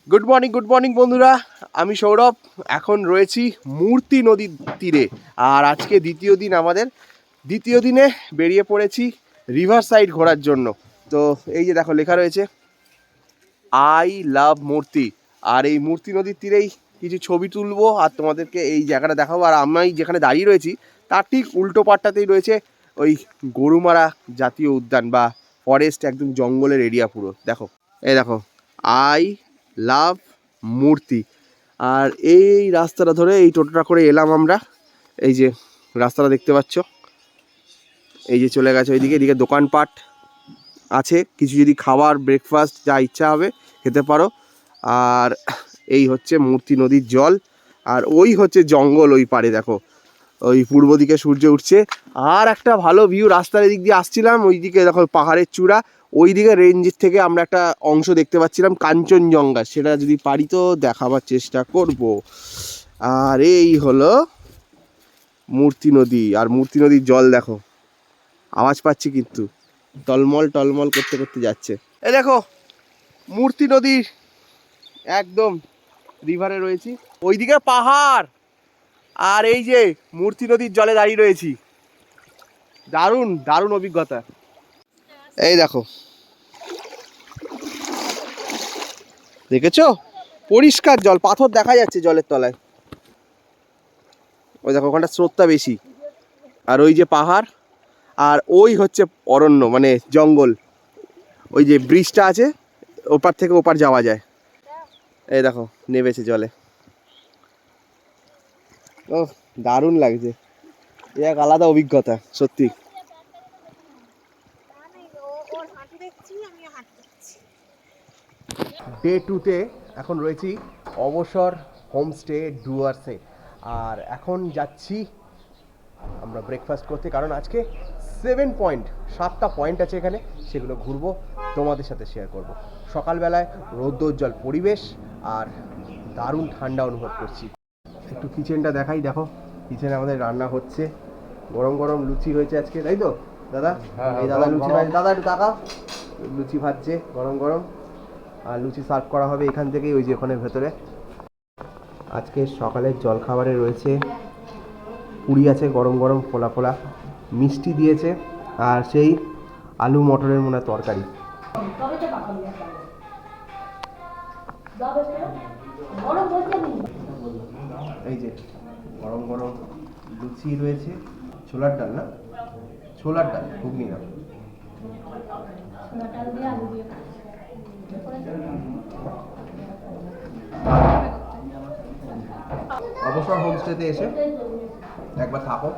Good morning বন্ধুরা, আমি সৌরভ। এখন রয়েছি মূর্তি নদীর তীরে। আর আজকে দ্বিতীয় দিন আমাদের। দ্বিতীয় দিনে বেরিয়ে পড়েছি রিভার সাইড ঘোরার জন্য। তো এই যে দেখো লেখা রয়েছে আই লাভ মূর্তি। আর এই মূর্তি নদীর তীরেই কিছু ছবি তুলবো আর তোমাদেরকে এই জায়গাটা দেখাবো। আর আমি যেখানে দাঁড়িয়ে রয়েছি তার ঠিক উল্টো পাটটাতেই রয়েছে ওই গরুমারা জাতীয় উদ্যান বা ফরেস্ট, একদম জঙ্গলের এরিয়া পুরো। দেখো, এই দেখো আই লাভ মূর্তি। আর এই রাস্তাটা ধরে এই টোটোটা করে এলাম আমরা। এই যে রাস্তাটা দেখতে পাচ্ছ, এই যে চলে গেছে ওইদিকে। এদিকে দোকানপাট আছে, কিছু যদি খাবার ব্রেকফাস্ট যা ইচ্ছা হবে খেতে পারো। আর এই হচ্ছে মূর্তি নদীর জল। আর ওই হচ্ছে জঙ্গল ওই পারে, দেখো ওই পূর্ব দিকে সূর্য উঠছে। আর একটা ভালো ভিউ, রাস্তার এদিক দিয়ে আসছিলাম, ওইদিকে দেখো পাহাড়ের চূড়া, ওইদিকে রেঞ্জের থেকে আমরা একটা অংশ দেখতে পাচ্ছিলাম কাঞ্চনজঙ্ঘা। সেটা যদি পারি তো দেখাবার চেষ্টা করব। আর এই হলো মূর্তি নদী। আর মূর্তি নদীর জল দেখো, আওয়াজ পাচ্ছি কিন্তু টলমল টলমল করতে করতে যাচ্ছে। এই দেখো মূর্তি নদীর একদম রিভারে রয়েছি, ওইদিকে পাহাড় আর এই যে মূর্তি নদীর জলে দাঁড়িয়ে রয়েছি। দারুণ দারুণ অভিজ্ঞতা। এই দেখো, দেখেছো পরিষ্কার জল, পাথর দেখা যাচ্ছে জলের তলায়। ওই দেখো ওখানটা স্রোতটা বেশি। আর ওই যে পাহাড়, আর ওই হচ্ছে অরণ্য মানে জঙ্গল। ওই যে ব্রিজটা আছে, ওপার থেকে ওপার যাওয়া যায়। এই দেখো নেমেছে জলে। ও দারুণ লাগছে, এক আলাদা অভিজ্ঞতা সত্যি। ডে 2-তে এখন রয়েছি অবসর হোমস্টে ডুয়ার্সে। আর এখন যাচ্ছি আমরা ব্রেকফাস্ট করতে, কারণ আজকে 7টা পয়েন্ট আছে এখানে, সেগুলো ঘুরবো, তোমাদের সাথে শেয়ার করব। সকালবেলায় রৌদ্রোজ্জ্বল পরিবেশ আর দারুণ ঠান্ডা অনুভব করছি। একটু কিচেনটা দেখাই, দেখো কিচেনে আমাদের রান্না হচ্ছে। গরম গরম লুচি হয়েছে আজকে, তাই তো দাদা? এই দাদা লুচি ভাজছে, দাদা একটু টাকা লুচি ভাজছে গরম গরম। আর লুচি সার্ভ করা হবে এখান থেকেই, ওই যে ওখানে ভেতরে। আজকে সকালের জলখাবারে রয়েছে পুরি আছে গরম গরম ফোলা ফোলা, মিষ্টি দিয়েছে, আর সেই আলু মটরের মনে তরকারি। এই যে গরম গরম লুচি রয়েছে, ছোলার ডাল না, ছোলার ডাল ঘুগনি না। অবসর হোমস্টেতে এসে একবার থাকো,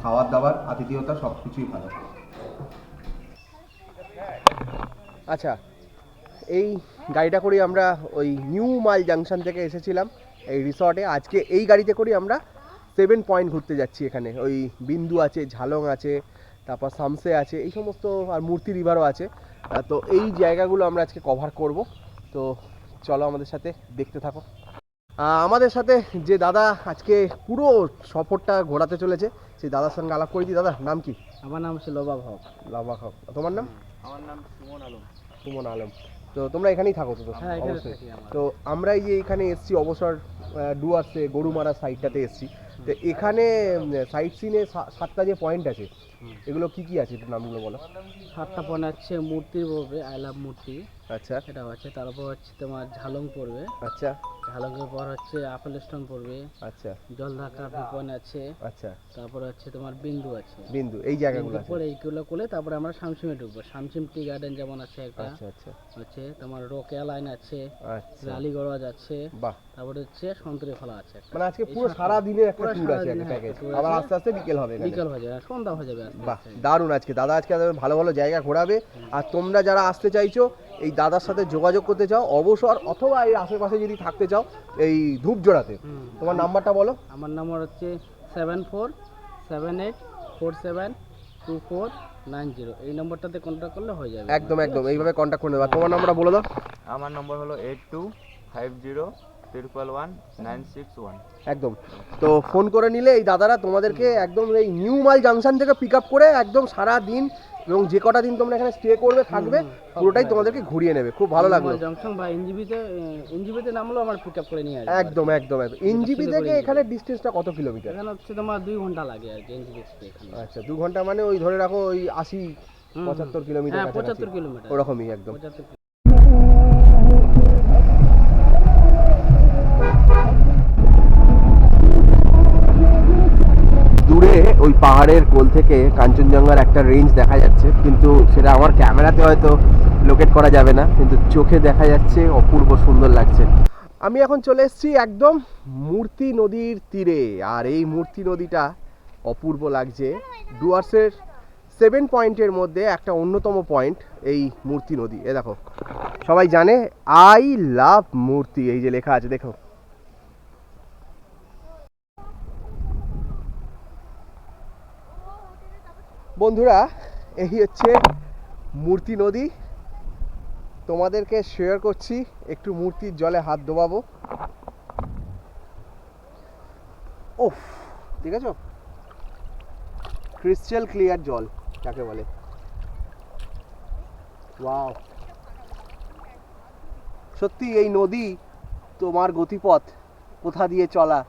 খাবার দাবার আতিথেয়তা সব কিছুই ভালো। আচ্ছা, এই গাড়িটা করি আমরা ওই নিউ মাল জাংশন থেকে এসেছিলাম এই রিসর্টে। আজকে এই গাড়িতে করি আমরা 7 পয়েন্ট ঘুরতে যাচ্ছি। এখানে ওই বিন্দু আছে, ঝালং আছে, তারপর সামসে আছে, এই সমস্ত, আর মূর্তি রিভারও আছে। তো এই জায়গাগুলো আমরা আজকে কভার করব। তো চলো আমাদের সাথে, দেখতে থাকো। আমাদের সাথে যে দাদা আজকে পুরো সফরটা ঘোরাতে চলেছে, সেই দাদার সঙ্গে আলাপ করেছি। দাদা নাম কি? আমার নাম হচ্ছে লবাব হক। লাভা হক। তোমার নাম? আমার নাম সুমন আলম। সুমন আলম। তো তোমরা এখানেই থাকো তো? হ্যাঁ, এখানে অবশ্যই। থাকি আমরা। তো আমরা এই যে এখানে এসছি অবসর ডুয়ার্সে, গরুমারা সাইডটাতে এসছি। তো এখানে সাইট সিনে 7টা যে পয়েন্ট আছে, এগুলো কি কি আছে একটু নামগুলো বলো। 7টা পয়েন্ট আছে মূর্তির পড়বে, আই লাভ মূর্তি, আচ্ছা সেটা আছে। তারপর হচ্ছে তোমার ঝালং পড়বে, আচ্ছা ঝালংয়ের পর হচ্ছে আপেল স্টোন পড়বে, আচ্ছা জলঢাকা ভিউ পয়েন্ট আছে, আচ্ছা। তারপর হচ্ছে তোমার বিন্দু আছে। বিন্দু, এই জায়গাগুলো বিন্দুর আছে। পর এইগুলো করলে তারপরে আমরা শামসিমে ঢুকবো। শামসিম টি গার্ডেন যেমন আছে একটা, আচ্ছা আচ্ছা হচ্ছে তোমার রোকেয়া লাইন আছে, আচ্ছা। রালীগড় আছে, বাহ, তারপরে হচ্ছে সন্তরী খোলা আছে একটা। মানে আজকে এই পুরো 7টা সারা দিনের একটা পুরো ট্যুর সারা আছে, একটা দিনের প্যাকেজ। একটা tour আবার আছে। আস্তে আস্তে বিকেল হবে এখানে। বিকাল হয়ে যাবে, সন্ধ্যা হয়ে যাবে আস্তে বাহ আস্তে। দারুণ। আজকে দাদা আজকে ভালো ভালো জায়গা ঘোরাবে। আর তোমরা যারা আসতে চাইছো, এই দাদার সাথে যোগাযোগ করতে চাও অবসর, অথবা এই আশেপাশে যদি থাকতে চাও এই ধূপজোড়াতে, তোমার নাম্বারটা বলো। আমার নাম্বার হচ্ছে 7478472490। এই নম্বরটাতে কন্ট্যাক্ট করলে হয়ে যাবে। একদম একদম এইভাবে কন্ট্যাক্ট করে নেবা। তোমার নাম্বারটা বলে দাও। আমার নম্বর হলো 8250 111 একদম। তো ফোন করে নিলে এই দাদারা তোমাদেরকে একদম এই নিউ মাল জাংশন থেকে পিক আপ করে একদম সারা দিন এবং যে কটা দিন তোমরা এখানে স্টে করবে থাকবে পুরোটাই তোমাদেরকে ঘুরিয়ে নেবে। খুব ভালো লাগলো। জংশন বা এনজিবিতে নামলেও আমার পিক আপ করে নিয়ে আসবে। একদম একদম একদম। এনজিবি থেকে এখানে ডিস্টেন্সটা কত কিলোমিটার? এখানে হচ্ছে তোমার 2 ঘন্টা লাগে আর কি এনজিবি থেকে এখানে। আচ্ছা 2 ঘন্টা মানে ওই ধরে রাখো ওই 80-75 কিলোমিটার। হ্যাঁ 75 কিলোমিটার ওরকমই একদম। 75। দূরে ওই পাহাড়ের কোল থেকে কাঞ্চনজঙ্ঘার একটা রেঞ্জ দেখা যাচ্ছে, কিন্তু সেটা আমার ক্যামেরাতে হয়তো লোকেট করা যাবে না, কিন্তু চোখে দেখা যাচ্ছে অপূর্ব সুন্দর লাগছে। আমি এখন চলে এসেছি একদম মূর্তি নদীর তীরে, আর এই মূর্তি নদীটা অপূর্ব লাগছে। ডুয়ার্সের 7 পয়েন্টের মধ্যে একটা অন্যতম পয়েন্ট এই মূর্তি নদী। এ দেখো, সবাই জানে আই লাভ মূর্তি, এই যে লেখা আছে দেখো। বন্ধুরা, এই হচ্ছে মূর্তি নদী। তোমাদেরকে শেয়ার করছি, একটু মূর্তির জলে হাত ডোবাবো। ওফ, ঠিক আছে, ক্রিস্টাল ক্লিয়ার জল যাকে বলে। ওয়াও, সত্যি এই নদী তোমার গতিপথ কোথা দিয়ে চলা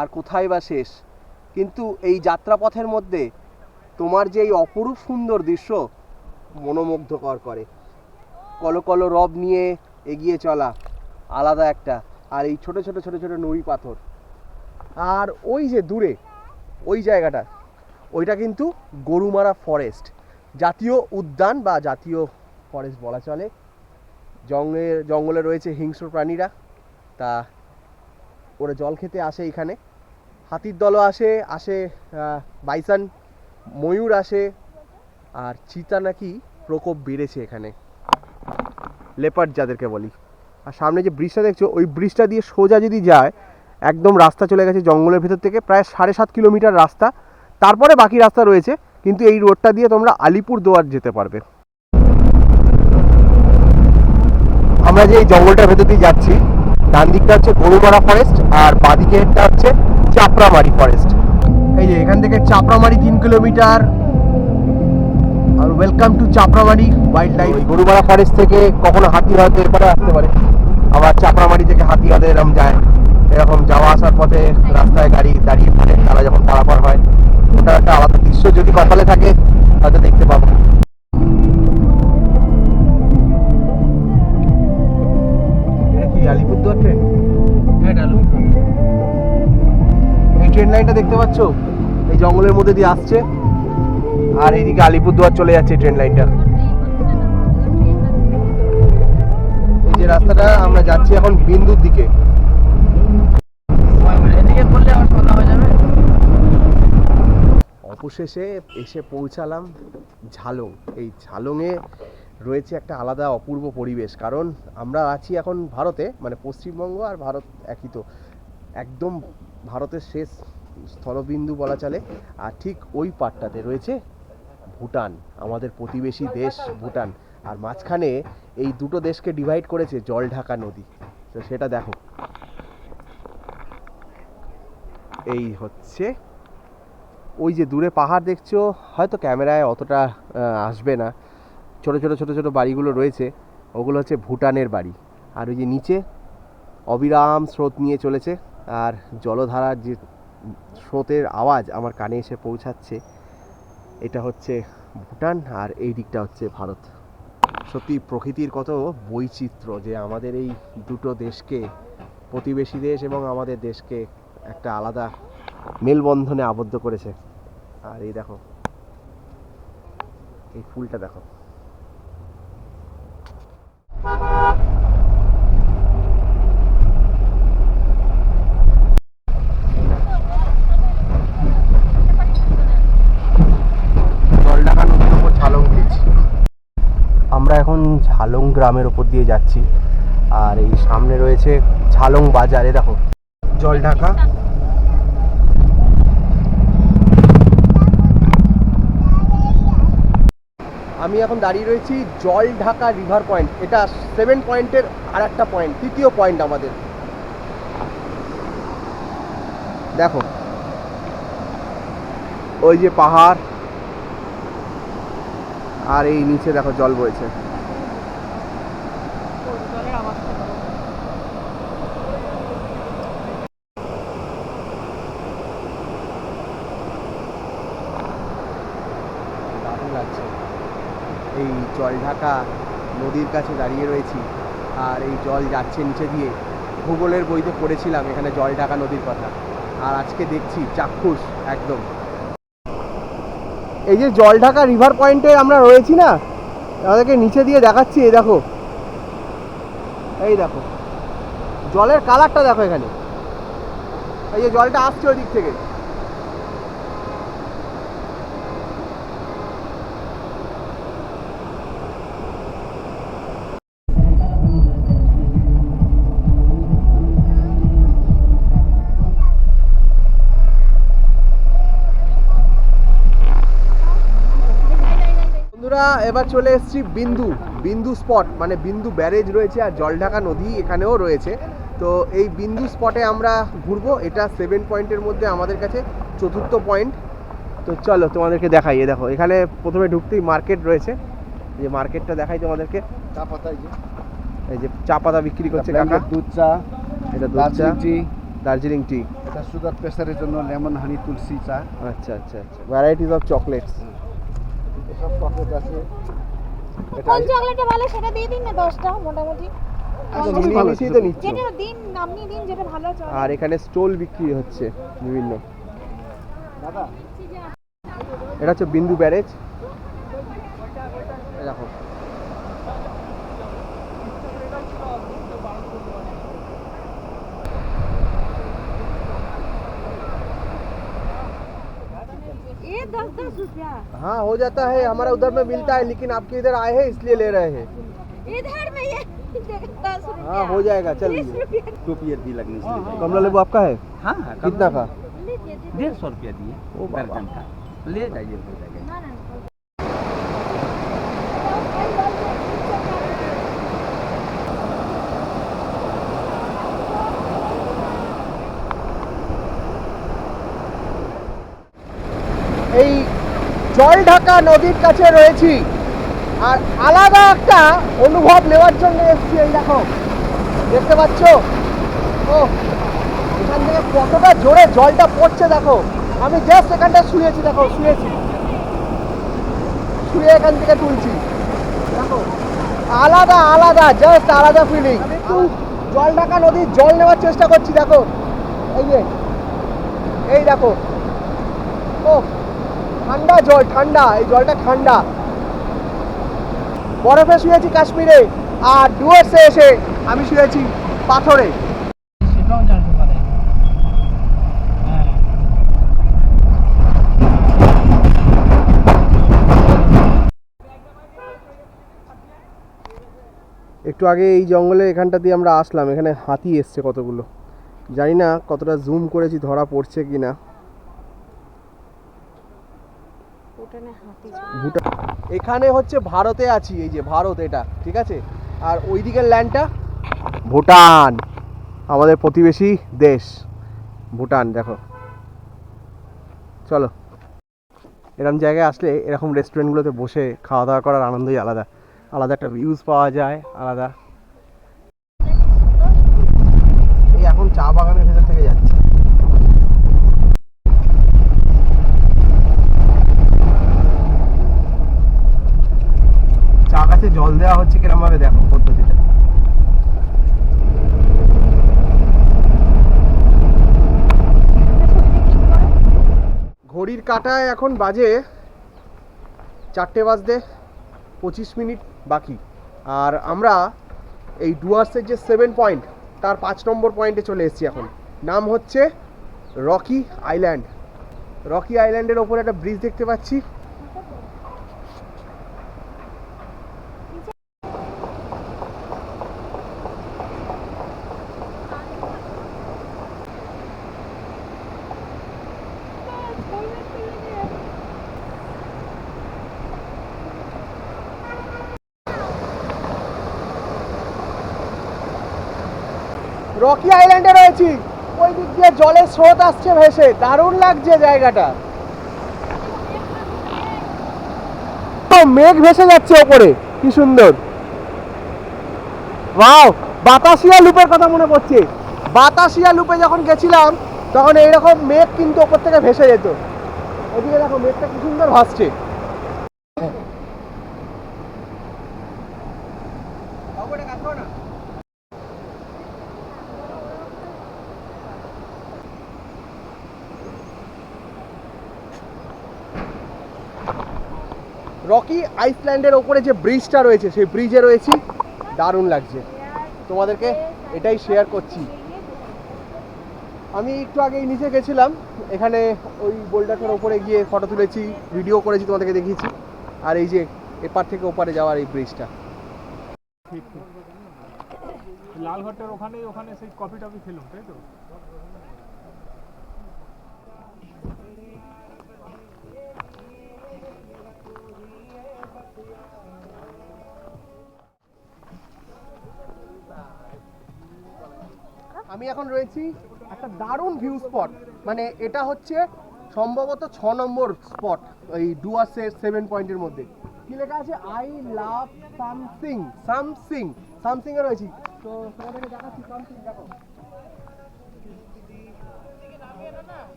আর কোথায় বা শেষ, কিন্তু এই যাত্রাপথের মধ্যে তোমার যে এই অপরূপ সুন্দর দৃশ্য মনোমুগ্ধকর করে। কলো কলো রব নিয়ে এগিয়ে চলা আলাদা একটা, আর এই ছোট ছোট ছোট ছোট নুড়ি পাথর। আর ওই যে দূরে ওই জায়গাটা, ওইটা কিন্তু গরুমারা ফরেস্ট, জাতীয় উদ্যান বা জাতীয় ফরেস্ট বলা চলে। জঙ্গলে রয়েছে হিংস্র প্রাণীরা, তা ওরা জল খেতে আসে এখানে। হাতির দলও আসে বাইসন, ময়ূর আসে, আর চিতা নাকি প্রকোপ বেড়েছে এখানে, লেপার্ড যাদেরকে বলি। আর সামনে যে ব্রিজটা দেখছো, ওই ব্রিজটা দিয়ে সোজা যদি যায় একদম রাস্তা চলে গেছে জঙ্গলের ভেতর থেকে, প্রায় 7.5 কিলোমিটার রাস্তা। তারপরে বাকি রাস্তা রয়েছে, কিন্তু এই রোডটা দিয়ে তোমরা আলিপুরদুয়ার যেতে পারবে। আমরা যে এই জঙ্গলটার ভেতর দিয়ে যাচ্ছি, ডান দিকটা হচ্ছে গরুমারা ফরেস্ট আর বাঁ দিকেরটা হচ্ছে চাপড়ামারি ফরেস্ট। এই যে এখান থেকে চাপড়ামারি 3 কিলোমিটার। আর welcome to Chapramari wildlife. Gorumara forest থেকে কখনো হাতি হয়তো এরপরে আসতে পারে, আবার চাপড়ামারি থেকে হাতি হয়তো এরকম যায়। এরকম যাওয়া আসার পথে রাস্তায় গাড়ি দাঁড়িয়ে পড়ে, তারা যখন পারাপার হয়, ওটা একটা আলাদা দৃশ্য, যদি কপালে থাকে হয়তো দেখতে পাবো। এটা কি আলিপুরদুয়ার ট্রেন? হ্যাঁ আলিপুরদুয়ার। এই ট্রেন লাইনটা দেখতে পাচ্ছ, এই জঙ্গলের মধ্যে দিয়ে আসছে, আর এইদিকে আলিপুরদুয়ার চলে যাচ্ছে ট্রেন লাইনটা। এই যে রাস্তাটা আমরা যাচ্ছি এখন বিন্দুর দিকে। এদিকে করলে আমার সন্ধ্যা হয়ে যাবে। অবশেষে এসে পৌঁছালাম ঝালং। এই ঝালংয়ে রয়েছে একটা আলাদা অপূর্ব পরিবেশ, কারণ আমরা আছি এখন ভারতে, মানে পশ্চিমবঙ্গ আর ভারত একই তো, একদম ভারতের শেষ স্থলবিন্দু বলা চলে। আর ঠিক ওই পাটটাতে রয়েছে ভুটান, আমাদের প্রতিবেশী দেশ ভুটান। আর মাঝখানে এই দুটো দেশকে ডিভাইড করেছে জলঢাকা নদী। তো সেটা দেখো, এই হচ্ছে ওই যে দূরে পাহাড় দেখছো, হয়তো ক্যামেরায় অতটা আসবে না, ছোট ছোট ছোট ছোট বাড়িগুলো রয়েছে, ওগুলো হচ্ছে ভুটানের বাড়ি। আর ওই যে নিচে অবিরাম স্রোত নিয়ে চলেছে, আর জলধারার যে স্রোতের আওয়াজ আমার কানে এসে পৌঁছাচ্ছে, এটা হচ্ছে ভুটান, আর এই দিকটা হচ্ছে ভারত। সত্যি প্রকৃতির কত বৈচিত্র্য, যে আমাদের এই দুটো দেশকে, প্রতিবেশী দেশ এবং আমাদের দেশকে একটা আলাদা মেলবন্ধনে আবদ্ধ করেছে। আর এই দেখো, এই ফুলটা দেখো। জলঢাকা নদীর উপর ঝালং ব্রিজ। আমরা এখন ঝালং গ্রামের ওপর দিয়ে যাচ্ছি, আর এই সামনে রয়েছে ঝালং বাজারে। দেখো জলঢাকা। আমি এখন দাঁড়িয়ে রয়েছি জলঢাকা রিভার পয়েন্ট। এটা 7 পয়েন্টের আর একটা পয়েন্ট, তৃতীয় পয়েন্ট আমাদের। দেখো ওই যে পাহাড়, আর এই নিচে দেখো জল বইছে। জলের আওয়াজটা দাও। দারুণ লাগছে। এই জল ঢাকা নদীর কাছে দাঁড়িয়ে রয়েছি, আর এই জল যাচ্ছে নিচে দিয়ে। ভূগোলের বইতে পড়েছিলাম এখানে জল ঢাকা নদীর কথা, আর আজকে দেখছি চাক্ষুষ একদম। এই যে জল ঢাকা রিভার পয়েন্টে আমরা রয়েছি না, আমাদেরকে নিচে দিয়ে দেখাচ্ছি। এই দেখো, এই দেখো জলের কালারটা দেখো এখানে। এই যে জলটা আসছে ওই দিক থেকে। বন্ধুরা এবার চলে এসেছি বিন্দু স্পট, মানে বিন্দু ব্যারেজ রয়েছে আর জলঢাকা নদী এখানেও রয়েছে। তো এই বিন্দু স্পটে আমরা ঘুরবো। এটা 7 পয়েন্টের মধ্যে আমাদের কাছে চতুর্থ পয়েন্ট। তো চলো তোমাদেরকে দেখাই। এ দেখো এখানে প্রথমে ঢুকতেই মার্কেট রয়েছে, যে মার্কেটটা দেখাই তোমাদেরকে। চা পাতা, এই যে চা পাতা বিক্রি করছে কাকা। দুধ চা, এটা দুধ চা, টি, দার্জিলিং টি। এটা সুগার প্রেসারের জন্য লেমন হানি তুলসী চা। আচ্ছা আচ্ছা আচ্ছা, ভ্যারাইটিস অফ চকলেটস। এসব চকলেট আছে। কোন চকলেটটা ভালো সেটা দিয়ে দিন না 10টা মোটামুটি। মিশিয়ে তো নিচ্ছ। যেটা দিন আপনি দিন যেটা ভালো চলে। আর এখানে স্টল বিক্রি হচ্ছে বিভিন্ন। দাদা এটা হচ্ছে বিন্দু ব্যারেজ। দেখো ये 10-10 रुपया हाँ हो जाता है, हमारा उधर में मिलता है, लेकिन आपके इधर आए हैं इसलिए ले रहे हैं। इधर में ये 10 रुपया। हाँ हो जाएगा, चल। 20 रुपया टोपियर भी लगने से कमला लेबू आपका है? हाँ कितना का? लीजिए। 150 रुपया दिए ओ बाबा। दर्जन का, ले जाइए हो जाएगा। ना ना এই জল ঢাকা নদীর কাছে রয়েছি, আর আলাদা একটা অনুভব নেওয়ার জন্য এসেছি। এই দেখো, দেখতে পাচ্ছ? ও এখান থেকে কতটা জোরে জলটা পড়ছে দেখো। আমি জাস্ট এখানটা শুয়েছি, দেখো শুয়ে এখান থেকে তুলছি। দেখো আলাদা আলাদা, জাস্ট আলাদা ফিলিং। একটু জল ঢাকা নদীর জল নেওয়ার চেষ্টা করছি। দেখো এই যে, এই দেখো, ও ঠান্ডা জল, ঠান্ডা, এই জলটা ঠান্ডা। বরফে শুয়েছি কাশ্মীরে, আর ডুয়ার্সে এসে আমি শুয়েছি পাথরে। সেটাও জানতে পারে। হ্যাঁ একটু আগে এই জঙ্গলে এখানটা দিয়ে আমরা আসলাম, এখানে হাতি এসছে কতগুলো। জানি না কতটা জুম করেছি ধরা পড়ছে কি না। ভুটানে হাতি। ভুটান, এখানে হচ্ছে ভারতে আছি। এই যে ভারত, এটা ঠিক আছে। আর ওই দিকের ল্যান্ডটা ভুটান, আমাদের প্রতিবেশী দেশ ভুটান। দেখো চলো, এরকম জায়গায় আসলে এরকম রেস্টুরেন্টগুলোতে বসে খাওয়া দাওয়া করার আনন্দই আলাদা। আলাদা একটা ভিউজ পাওয়া যায়, আলাদা। এই এখন চা বাগানের ভেতর থেকে যাচ্ছে। চা গাছে জল দেওয়া হচ্ছে কিরম ভাবে দেখো পদ্ধতিটা। ঘড়ির কাঁটায় এখন বাজে 4:25 বাকি। আর আমরা এই ডুয়ার্সের যে 7 পয়েন্ট, তার 5 নম্বর পয়েন্টে চলে এসেছি এখন। নাম হচ্ছে রকি আইল্যান্ড। রকি আইল্যান্ডের ওপরে একটা ব্রিজ দেখতে পাচ্ছি। রকি আইল্যান্ডে রয়েছি। ওই দিক দিয়ে জলের স্রোত আসছে ভেসে, দারুণ লাগছে জায়গাটা। মেঘ ভেসে যাচ্ছে ওপরে, কি সুন্দর। ওয়াও, বাতাসিয়া লুপের কথা মনে পড়ছে। বাতাসিয়া লুপে যখন গেছিলাম তখন এইরকম মেঘ কিন্তু ওপর থেকে ভেসে যেত। ওদিকে দেখো মেঘটা কি সুন্দর ভাসছে। রকি আইসল্যান্ডের ওপরে যে ব্রিজটা রয়েছে সেই ব্রিজে রয়েছি, দারুণ লাগছে। তোমাদেরকে এটাই শেয়ার করছি। আমি একটু আগেই নিচে গেছিলাম, এখানে ওই বোল্ডারটার ওপরে গিয়ে ফটো তুলেছি, ভিডিও করেছি, তোমাদেরকে দেখিয়েছি। আর এই যে এপার থেকে ওপারে যাওয়ার এই ব্রিজটা, লালঘাটের ওখানে সেই কফি টফি খেলাম, তাই তো? আমি এখন রয়েছি একটা দারুণ ভিউ স্পট। মানে এটা হচ্ছে সম্ভবত 6 নম্বর স্পট ওই ডুয়ার্সের 7 পয়েন্টের মধ্যে। কি লেখা আছে? I love something something something এ রয়েছি। তো তোমাদেরকে দেখাচ্ছি সামথিং, দেখো।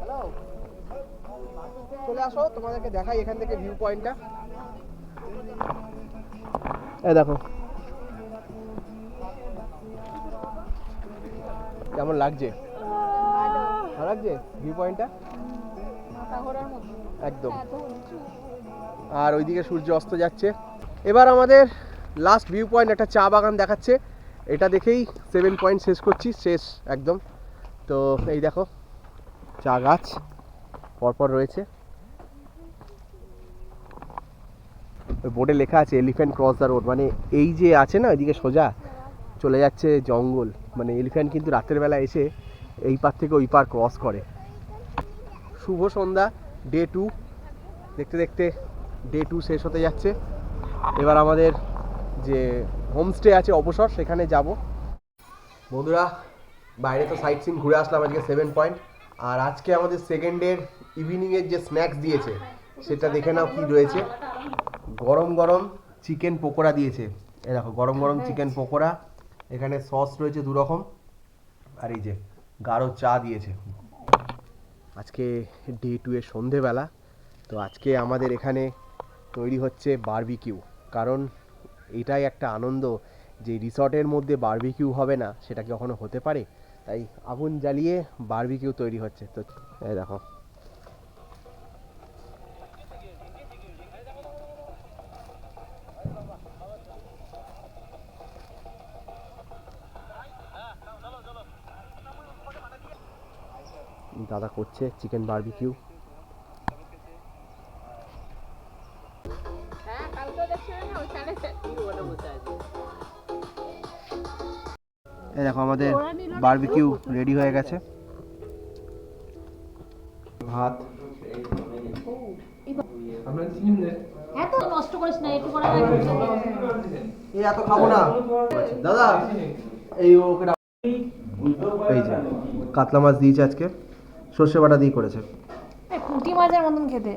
হ্যালো, চলে আসো, তোমাদেরকে দেখাই এখান থেকে ভিউ পয়েন্টটা। এই দেখো কেমন লাগছে, ভালো লাগছে ভিউ পয়েন্টটা একদম। আর ওইদিকে সূর্য অস্ত যাচ্ছে। এবার আমাদের লাস্ট ভিউ পয়েন্ট, একটা চা বাগান দেখাচ্ছে। এটা দেখেই 7 পয়েন্ট শেষ করছি, শেষ একদম। তো এই দেখো চা গাছ পরপর রয়েছে। ওই বোর্ডে লেখা আছে এলিফ্যান্ট ক্রস দ্য রোড, মানে এই যে আছে না ওইদিকে সোজা চলে যাচ্ছে জঙ্গল, মানে এলিফ্যান্ট কিন্তু রাতের বেলা এসে এই পার থেকে ওই পার ক্রস করে। শুভ সন্ধ্যা, ডে 2 দেখতে দেখতে ডে 2 শেষ হতে যাচ্ছে। এবার আমাদের যে হোমস্টে আছে অবসর, সেখানে যাব। বন্ধুরা, বাইরে তো সাইট সিন ঘুরে আসলাম আজকে 7 পয়েন্ট। আর আজকে আমাদের সেকেন্ডের ইভিনিংয়ের যে স্ন্যাক্স দিয়েছে সেটা দেখে নাও কি রয়েছে। গরম গরম চিকেন পকোড়া দিয়েছে। এই দেখো গরম গরম চিকেন পকোড়া, এখানে সস রয়েছে 2 রকম, আর এই যে গাঢ় চা দিয়েছে। আজকে ডে 2 এর সন্ধেবেলা। তো আজকে আমাদের এখানে তৈরি হচ্ছে বারবিকিউ, কারণ এটাই একটা আনন্দ যে রিসর্টের মধ্যে বারবিকিউ হবে না সেটা কি কখনো হতে পারে। তাই আগুন জ্বালিয়ে বারবিকিউ তৈরি হচ্ছে। তো এই দেখো দাদা করছে চিকেন বারবিকিউ। এই দেখো আমাদের বারবিকিউ রেডি হয়ে গেছে। ভাত, এত নষ্ট করিস না, একটু করে এই এত খাবো না দাদা। এই ওকে এই যে কাতলা মাছ দিয়েছে আজকে, সর্ষে বাটা দিয়ে করেছে। পুঁটি মাছের মতন খেতে।